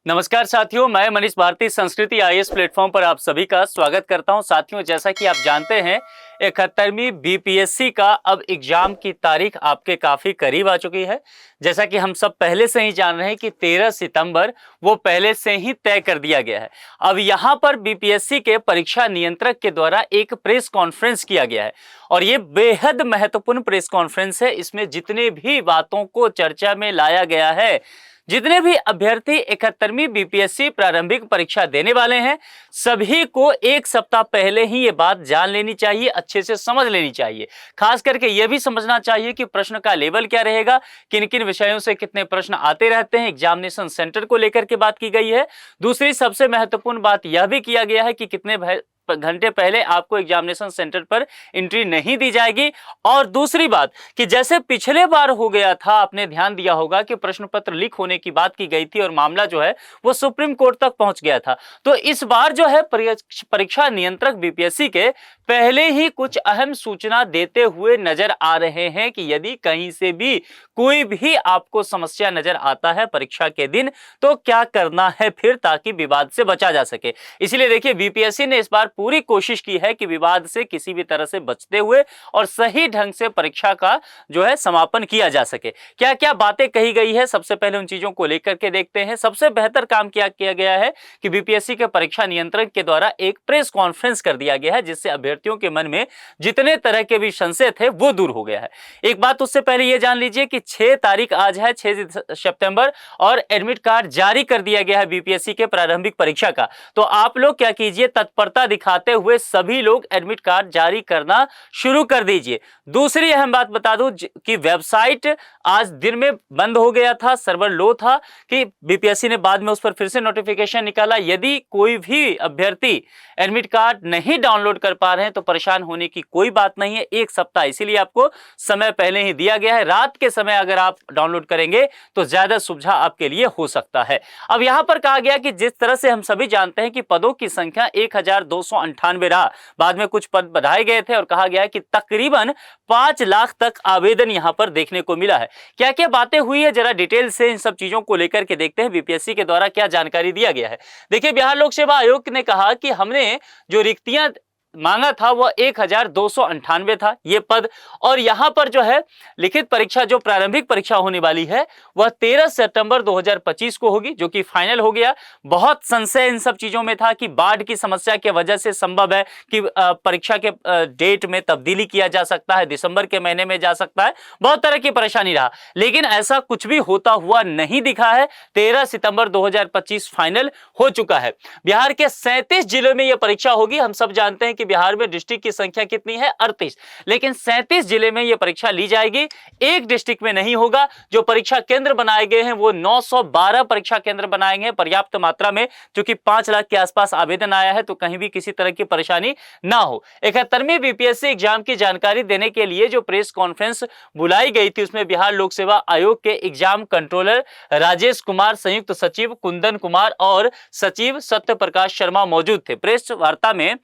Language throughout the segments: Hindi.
नमस्कार साथियों, मैं मनीष भारती संस्कृति आईएएस प्लेटफॉर्म पर आप सभी का स्वागत करता हूं। साथियों, जैसा कि आप जानते हैं 71वीं बीपीएससी का अब एग्जाम की तारीख आपके काफी करीब आ चुकी है। जैसा कि हम सब पहले से ही जान रहे हैं कि 13 सितंबर वो पहले से ही तय कर दिया गया है। अब यहां पर बीपीएससी के परीक्षा नियंत्रक के द्वारा एक प्रेस कॉन्फ्रेंस किया गया है और ये बेहद महत्वपूर्ण प्रेस कॉन्फ्रेंस है। इसमें जितने भी बातों को चर्चा में लाया गया है, जितने भी अभ्यर्थी 71वीं बीपीएससी प्रारंभिक परीक्षा देने वाले हैं, सभी को एक सप्ताह पहले ही ये बात जान लेनी चाहिए, अच्छे से समझ लेनी चाहिए। खास करके ये भी समझना चाहिए कि प्रश्न का लेवल क्या रहेगा, किन किन विषयों से कितने प्रश्न आते रहते हैं। एग्जामिनेशन सेंटर को लेकर के बात की गई है। दूसरी सबसे महत्वपूर्ण बात यह भी किया गया है कि कितने घंटे पहले आपको एग्जामिनेशन सेंटर पर एंट्री नहीं दी जाएगी। और दूसरी बात कि जैसे पिछले बार हो गया था, आपने ध्यान दिया होगा कि प्रश्न पत्र लीक होने की बात की गई थी और मामला जो है वो सुप्रीम कोर्ट तक पहुंच गया था। तो इस बार जो है परीक्षा नियंत्रक बीपीएससी के पहले ही कुछ अहम सूचना देते हुए नजर आ रहे हैं कि यदि कहीं से भी कोई भी आपको समस्या नजर आता है परीक्षा के दिन, तो क्या करना है फिर, ताकि विवाद से बचा जा सके। इसलिए देखिए, बीपीएससी ने इस बार पूरी कोशिश की है कि विवाद से किसी भी तरह से बचते हुए और सही ढंग से परीक्षा का जो है समापन किया जा सके। क्या क्या बातें कही गई है, सबसे पहले उन चीजों को लेकर के देखते हैं। सबसे बेहतर काम क्या किया गया है कि बीपीएससी के परीक्षा नियंत्रक के द्वारा एक प्रेस कॉन्फ्रेंस कर दिया गया है, जिससे अभ्यर्थियों के मन में जितने तरह के भी संशय थे वो दूर हो गया है। एक बात उससे पहले ये जान लीजिए कि 6 तारीख आज है, 6 सितंबर, और एडमिट कार्ड जारी कर दिया गया है बीपीएससी के प्रारंभिक परीक्षा का। तो आप लोग क्या कीजिए, तत्परता दिखाते हुए सभी लोग एडमिट कार्ड जारी करना शुरू कर दीजिए। दूसरी अहम बात बता दूं कि वेबसाइट आज दिन में बंद हो गया था, सर्वर लो था, कि बीपीएससी ने बाद में उस पर फिर से नोटिफिकेशन निकाला। यदि कोई भी अभ्यर्थी एडमिट कार्ड नहीं डाउनलोड कर पा रहे हैं तो परेशान होने की कोई बात नहीं है। एक सप्ताह इसीलिए आपको समय पहले ही दिया गया है। रात के समय अगर आप डाउनलोड करेंगे तो ज्यादा सुविधा आपके लिए हो सकता है। अब यहां पर कहा गया कि जिस तरह से हम सभी जानते हैं कि पदों की संख्या 1298 रहा, बाद में कुछ पद बढ़ाए गए थे और कहा गया कि तकरीबन 5 लाख तक आवेदन यहां पर देखने को मिला है। क्या क्या बातें हुई है, जरा डिटेल से इन सब चीजों को लेकर के देखते हैं बीपीएससी के द्वारा क्या जानकारी दिया गया है। देखिए, बिहार लोक सेवा आयोग ने कहा कि हमने जो रिक्तियां मांगा था वह 1298 था ये पद, और यहां पर जो है लिखित परीक्षा, जो प्रारंभिक परीक्षा होने वाली है, वह 13 सितंबर 2025 को होगी, जो कि फाइनल हो गया। बहुत संशय इन सब चीजों में था कि बाढ़ की समस्या की वजह से संभव है कि परीक्षा के डेट में तब्दीली किया जा सकता है, दिसंबर के महीने में जा सकता है, बहुत तरह की परेशानी रहा, लेकिन ऐसा कुछ भी होता हुआ नहीं दिखा है। 13 सितंबर 2025 फाइनल हो चुका है। बिहार के 37 जिलों में यह परीक्षा होगी। हम सब जानते हैं कि बिहार में डिस्ट्रिक्ट की संख्या कितनी है, 38, लेकिन 37 जिले में यह परीक्षा ली जाएगी। एक डिस्ट्रिक्ट में नहीं होगा। जो परीक्षा केंद्र बनाए गए हैं वो 912 परीक्षा केंद्र बनाए गए पर्याप्त मात्रा में, क्योंकि 5 लाख के आसपास आवेदन आया है, तो कहीं भी किसी तरह की परेशानी ना हो। 71वीं बीपीएससी एग्जाम की जानकारी देने के लिए जो प्रेस कॉन्फ्रेंस बुलाई गई थी, उसमें बिहार लोक सेवा आयोग के एग्जाम कंट्रोलर राजेश कुमार, संयुक्त सचिव कुंदन कुमार और सचिव सत्य प्रकाश शर्मा मौजूद थे। प्रेस वार्ता में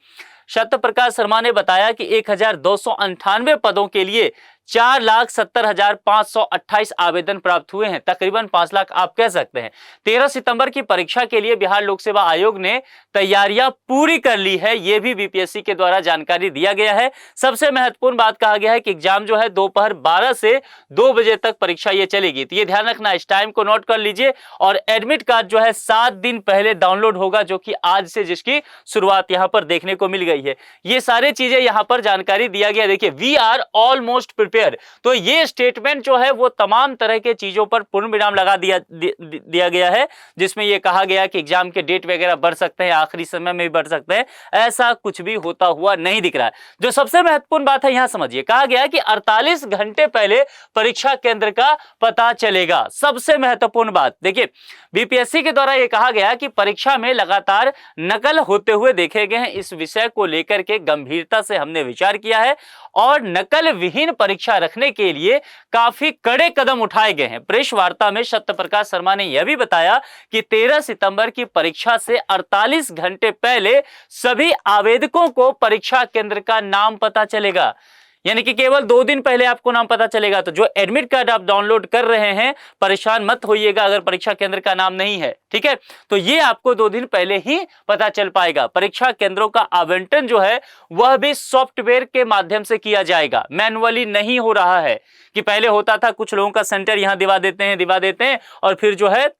सत्य प्रकाश शर्मा ने बताया कि 1298 पदों के लिए 4,70,528 आवेदन प्राप्त हुए हैं, तकरीबन 5 लाख आप कह सकते हैं। 13 सितंबर की परीक्षा के लिए बिहार लोक सेवा आयोग ने तैयारियां पूरी कर ली है, यह भी बीपीएससी के द्वारा जानकारी दिया गया है। सबसे महत्वपूर्ण बात कहा गया है कि एग्जाम जो है दोपहर 12 से 2 बजे तक परीक्षा ये चलेगी, तो ये ध्यान रखना, इस टाइम को नोट कर लीजिए। और एडमिट कार्ड जो है 7 दिन पहले डाउनलोड होगा, जो कि आज से जिसकी शुरुआत यहां पर देखने को मिल गई है। ये सारी चीजें यहां पर जानकारी दिया गया। देखिए, वी आर ऑलमोस्ट तो ये स्टेटमेंट जो है वो तमाम तरह के चीजों पर पूर्ण विराम लगा दिया गया है, जिसमें यह कहा गया कि एग्जाम के डेट वगैरह बढ़ सकते हैं, आखिरी समय में भी बढ़ सकते हैं। ऐसा कुछ भी होता हुआ नहीं दिख रहा है। जो सबसे महत्वपूर्ण बात है यहां समझिए, कहा गया कि 48 घंटे पहले परीक्षा केंद्र का पता चलेगा। सबसे महत्वपूर्ण बात देखिए, बीपीएससी के द्वारा यह कहा गया कि परीक्षा में लगातार नकल होते हुए देखे गए हैं। इस विषय को लेकर के गंभीरता से हमने विचार किया है और नकल विहीन परीक्षा रखने के लिए काफी कड़े कदम उठाए गए हैं। प्रेस वार्ता में सत्य प्रकाश शर्मा ने यह भी बताया कि 13 सितंबर की परीक्षा से 48 घंटे पहले सभी आवेदकों को परीक्षा केंद्र का नाम पता चलेगा। यानी कि केवल 2 दिन पहले आपको नाम पता चलेगा। तो जो एडमिट कार्ड आप डाउनलोड कर रहे हैं, परेशान मत होइएगा अगर परीक्षा केंद्र का नाम नहीं है, ठीक है। तो ये आपको 2 दिन पहले ही पता चल पाएगा। परीक्षा केंद्रों का आवंटन जो है वह भी सॉफ्टवेयर के माध्यम से किया जाएगा, मैनुअली नहीं हो रहा है। कि पहले होता था कुछ लोगों का सेंटर यहां दिवा देते हैं और फिर जो है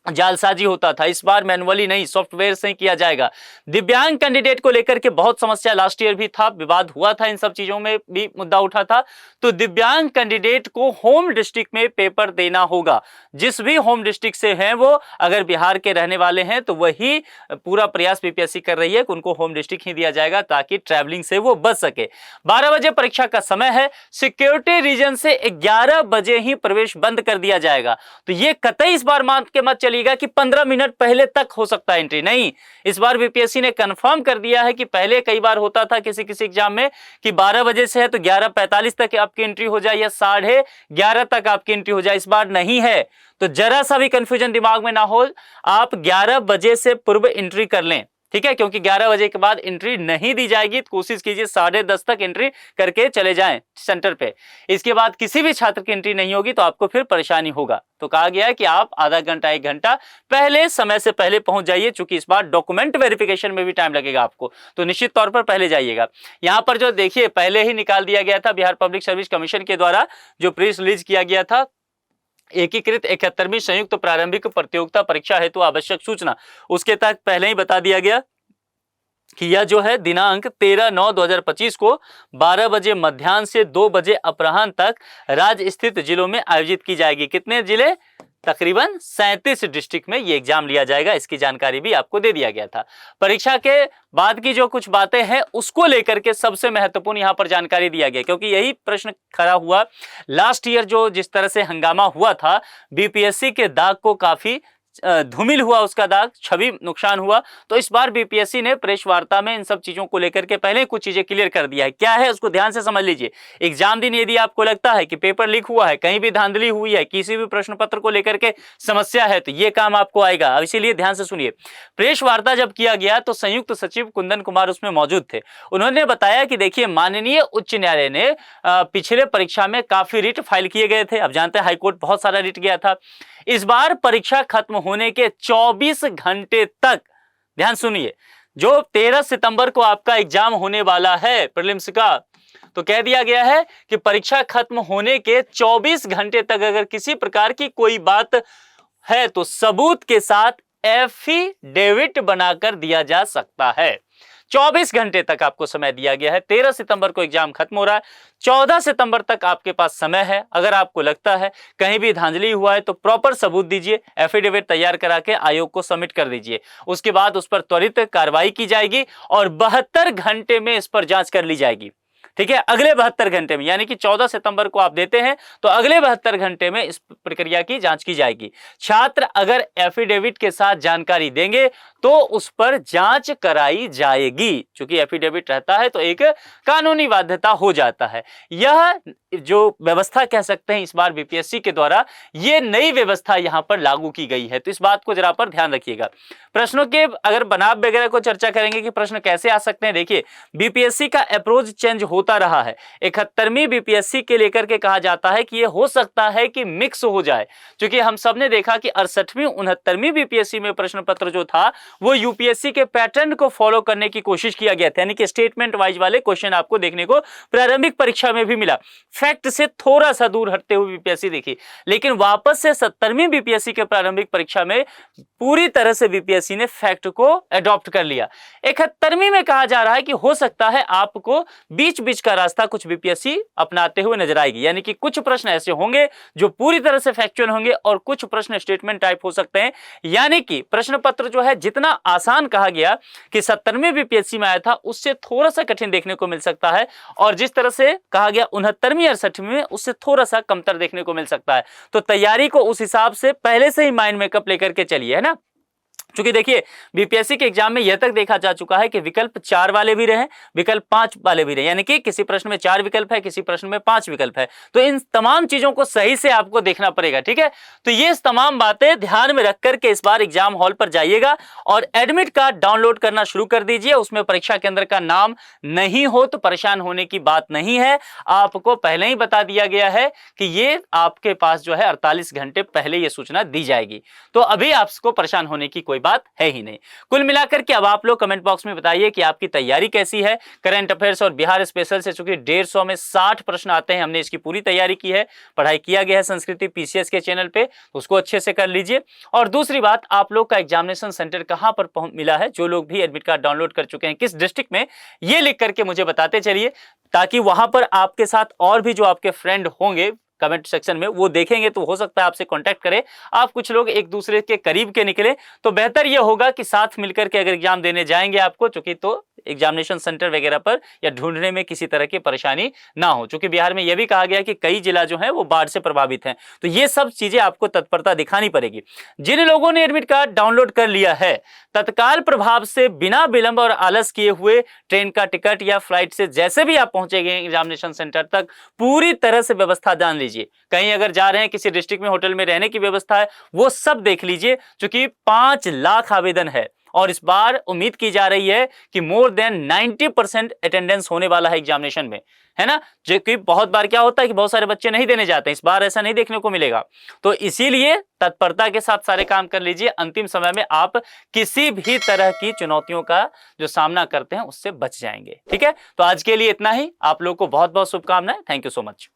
जालसाजी होता था। इस बार मैनुअली नहीं, सॉफ्टवेयर से ही किया जाएगा। दिव्यांग कैंडिडेट को लेकर के बहुत समस्या लास्ट ईयर भी था, विवाद हुआ था, इन सब चीजों में भी मुद्दा उठा था। तो दिव्यांग कैंडिडेट को होम डिस्ट्रिक्ट में पेपर देना होगा। जिस भी होम डिस्ट्रिक्ट से हैं वो, अगर बिहार के रहने वाले हैं तो वही पूरा प्रयास बीपीएससी कर रही है कि उनको होम डिस्ट्रिक्ट ही दिया जाएगा ताकि ट्रैवलिंग से वो बच सके। 12 बजे परीक्षा का समय है। सिक्योरिटी रीजन से 11 बजे ही प्रवेश बंद कर दिया जाएगा। तो ये कतई इस बार मान के मत चलिएगा कि 15 मिनट पहले तक हो सकता है एंट्री, नहीं। इस बार बीपीएससी ने कंफर्म कर दिया है कि पहले कई बार होता था किसी किसी एग्जाम में कि 12 बजे से है तो 11:45 तक आपकी एंट्री हो जाए या 11:30 तक आपकी एंट्री हो जाए। इस बार नहीं है। तो जरा सा भी कंफ्यूजन दिमाग में ना हो, आप 11 बजे से पूर्व एंट्री कर लें, ठीक है। क्योंकि 11 बजे के बाद एंट्री नहीं दी जाएगी। तो कोशिश कीजिए 10:30 तक एंट्री करके चले जाएं सेंटर पे। इसके बाद किसी भी छात्र की एंट्री नहीं होगी तो आपको फिर परेशानी होगा। तो कहा गया है कि आप आधा घंटा 1 घंटा पहले, समय से पहले पहुंच जाइए। चूंकि इस बार डॉक्यूमेंट वेरिफिकेशन में भी टाइम लगेगा आपको, तो निश्चित तौर पर पहले जाइएगा। यहां पर जो देखिए पहले ही निकाल दिया गया था, बिहार पब्लिक सर्विस कमीशन के द्वारा जो प्रेस रिलीज किया गया था, एकीकृत 71वीं संयुक्त प्रारंभिक प्रतियोगिता परीक्षा हेतु आवश्यक सूचना, उसके तहत पहले ही बता दिया गया कि यह जो है दिनांक 13/9/2025 को 12 बजे मध्याह्न से 2 बजे अपराह्न तक राज्य स्थित जिलों में आयोजित की जाएगी। कितने जिले? तकरीबन 37 डिस्ट्रिक्ट में ये एग्जाम लिया जाएगा। इसकी जानकारी भी आपको दे दिया गया था। परीक्षा के बाद की जो कुछ बातें हैं उसको लेकर के सबसे महत्वपूर्ण यहां पर जानकारी दिया गया, क्योंकि यही प्रश्न खड़ा हुआ। लास्ट ईयर जो जिस तरह से हंगामा हुआ था, बीपीएससी के दाग को काफी धूमिल हुआ, उसका दाग, छवि नुकसान हुआ। तो इस बार बीपीएससी ने प्रेस वार्ता में इन सब चीजों को लेकर के पहले कुछ चीजें क्लियर कर दिया है। क्या है उसको ध्यान से समझ लीजिए। एग्जाम दिन यदि आपको लगता है कि पेपर लीक हुआ है, कहीं भी धांधली हुई है, किसी भी प्रश्न पत्र को लेकर के समस्या है, तो ये काम आपको आएगा। अब इसीलिए ध्यान से सुनिए। प्रेस वार्ता जब किया गया तो संयुक्त सचिव कुंदन कुमार उसमें मौजूद थे। उन्होंने बताया कि देखिए, माननीय उच्च न्यायालय ने पिछले परीक्षा में काफी रिट फाइल किए गए थे। अब जानते हैं हाईकोर्ट बहुत सारा रिट गया था। इस बार परीक्षा खत्म होने के 24 घंटे तक, ध्यान सुनिए, जो 13 सितंबर को आपका एग्जाम होने वाला है प्रीलिम्स का, तो कह दिया गया है कि परीक्षा खत्म होने के 24 घंटे तक अगर किसी प्रकार की कोई बात है तो सबूत के साथ एफिडेविट बनाकर दिया जा सकता है। 24 घंटे तक आपको समय दिया गया है। 13 सितंबर को एग्जाम खत्म हो रहा है, 14 सितंबर तक आपके पास समय है। अगर आपको लगता है कहीं भी धांधली हुआ है तो प्रॉपर सबूत दीजिए, एफिडेविट तैयार करा के आयोग को सबमिट कर दीजिए। उसके बाद उस पर त्वरित कार्रवाई की जाएगी और 72 घंटे में इस पर जांच कर ली जाएगी। ठीक है, अगले 72 घंटे में, यानी कि 14 सितंबर को आप देते हैं तो अगले 72 घंटे में इस प्रक्रिया की जांच की जाएगी। छात्र अगर एफिडेविट के साथ जानकारी देंगे तो उस पर जांच कराई जाएगी। क्योंकि एफिडेविट रहता है तो एक कानूनी बाध्यता हो जाता है। यह जो व्यवस्था कह सकते हैं इस बार बीपीएससी के द्वारा, ये नई व्यवस्था यहां पर लागू की गई है। तो इस बात को जरा पर ध्यान रखिएगा। प्रश्नों के अगर बनाव वगैरह को चर्चा करेंगे कि प्रश्न कैसे आ सकते हैं, देखिए बीपीएससी का अप्रोच चेंज होता रहा है। 71वीं बीपीएससी के लेकर के कहा जाता है कि ये हो सकता है कि मिक्स हो जाए, क्योंकि हम सब ने देखा कि 68वीं 69वीं बीपीएससी में प्रश्न पत्र जो था वो यूपीएससी के पैटर्न को फॉलो करने की कोशिश किया गया था। यानी कि स्टेटमेंट वाइज वाले क्वेश्चन आपको देखने को प्रारंभिक परीक्षा में भी मिला। फैक्ट से थोड़ा सा दूर हटते हुए बीपीएससी देखी, लेकिन वापस से 70वीं बीपीएससी के प्रारंभिक परीक्षा में पूरी तरह से बीपीएससी ने फैक्ट को अडॉप्ट कर लिया। 71वीं में कहा जा रहा है कि हो सकता है आपको बीच बीच का रास्ता कुछ बीपीएससी अपनाते हुए नजर आएगी। यानी कि कुछ प्रश्न ऐसे होंगे जो पूरी तरह से फैक्चुअल होंगे और कुछ प्रश्न स्टेटमेंट टाइप हो सकते हैं। यानी कि प्रश्न पत्र जो है जितना आसान कहा गया कि 70वीं बीपीएससी में आया था, उससे थोड़ा सा कठिन देखने को मिल सकता है, और जिस तरह से कहा गया 69वीं 68वीं में, उससे थोड़ा सा कमतर देखने को मिल सकता है। तो तैयारी को उस हिसाब से पहले से ही माइंड मेकअप लेकर के चलिए, है ना। क्योंकि देखिए बीपीएससी के एग्जाम में यह तक देखा जा चुका है कि विकल्प 4 वाले भी रहे, विकल्प 5 वाले भी रहे, यानी कि किसी प्रश्न में 4 विकल्प है, किसी प्रश्न में 5 विकल्प है। तो इन तमाम चीजों को सही से आपको देखना पड़ेगा, ठीक है। तो ये तमाम बातें ध्यान में रख करके इस बार एग्जाम हॉल पर जाइएगा और एडमिट कार्ड डाउनलोड करना शुरू कर दीजिए। उसमें परीक्षा केंद्र का नाम नहीं हो तो परेशान होने की बात नहीं है, आपको पहले ही बता दिया गया है कि ये आपके पास जो है 48 घंटे पहले ये सूचना दी जाएगी। तो अभी आपको परेशान होने की कोई बात है ही नहीं। कुल मिलाकर के अब आप लोग कमेंट बॉक्स में बताइए कि आपकी तैयारी कैसी है। करंट अफेयर्स और बिहार स्पेशल से चूंकि 150 में 60 प्रश्न आते हैं, हमने इसकी पूरी तैयारी की है, पढ़ाई किया गया है संस्कृति पीसीएस के चैनल पे, तो उसको अच्छे से कर लीजिए। और दूसरी बात, आप लोग का एग्जामिनेशन सेंटर कहां पर मिला है, जो लोग भी एडमिट कार्ड डाउनलोड कर चुके हैं किस डिस्ट्रिक्ट में, ये लिख करके मुझे बताते चलिए, ताकि वहां पर आपके साथ और भी जो आपके फ्रेंड होंगे कमेंट सेक्शन में वो देखेंगे तो हो सकता है आपसे कांटेक्ट करें। आप कुछ लोग एक दूसरे के करीब के निकले तो बेहतर यह होगा कि साथ मिलकर के अगर एग्जाम देने जाएंगे आपको, चूंकि तो एग्जामिनेशन सेंटर वगैरह पर या ढूंढने में किसी तरह की परेशानी ना हो। चूंकि बिहार में यह भी कहा गया कि कई जिला जो है वो बाढ़ से प्रभावित हैं, तो ये सब चीजें आपको तत्परता दिखानी पड़ेगी। जिन लोगों ने एडमिट कार्ड डाउनलोड कर लिया है, तत्काल प्रभाव से बिना विलंब और आलस किए हुए ट्रेन का टिकट या फ्लाइट से जैसे भी आप पहुंचेंगे एग्जामिनेशन सेंटर तक, पूरी तरह से व्यवस्था जान लीजिए। कहीं अगर जा रहे हैं किसी डिस्ट्रिक्ट में होटल में रहने की व्यवस्था है, वो सब देख लीजिए, क्योंकि 5 लाख आवेदन है और इस बार उम्मीद की जा रही है कि मोर देन 90% अटेंडेंस होने वाला है एग्जामिनेशन में, है ना। जो कि बहुत बार क्या होता है कि बहुत सारे बच्चे नहीं देने जाते हैं, इस बार ऐसा नहीं देखने को मिलेगा। तो इसीलिए तत्परता के साथ सारे काम कर लीजिए, अंतिम समय में आप किसी भी तरह की चुनौतियों का जो सामना करते हैं उससे बच जाएंगे, ठीक है। तो आज के लिए इतना ही, आप लोग को बहुत बहुत शुभकामनाएं। Thank you so much.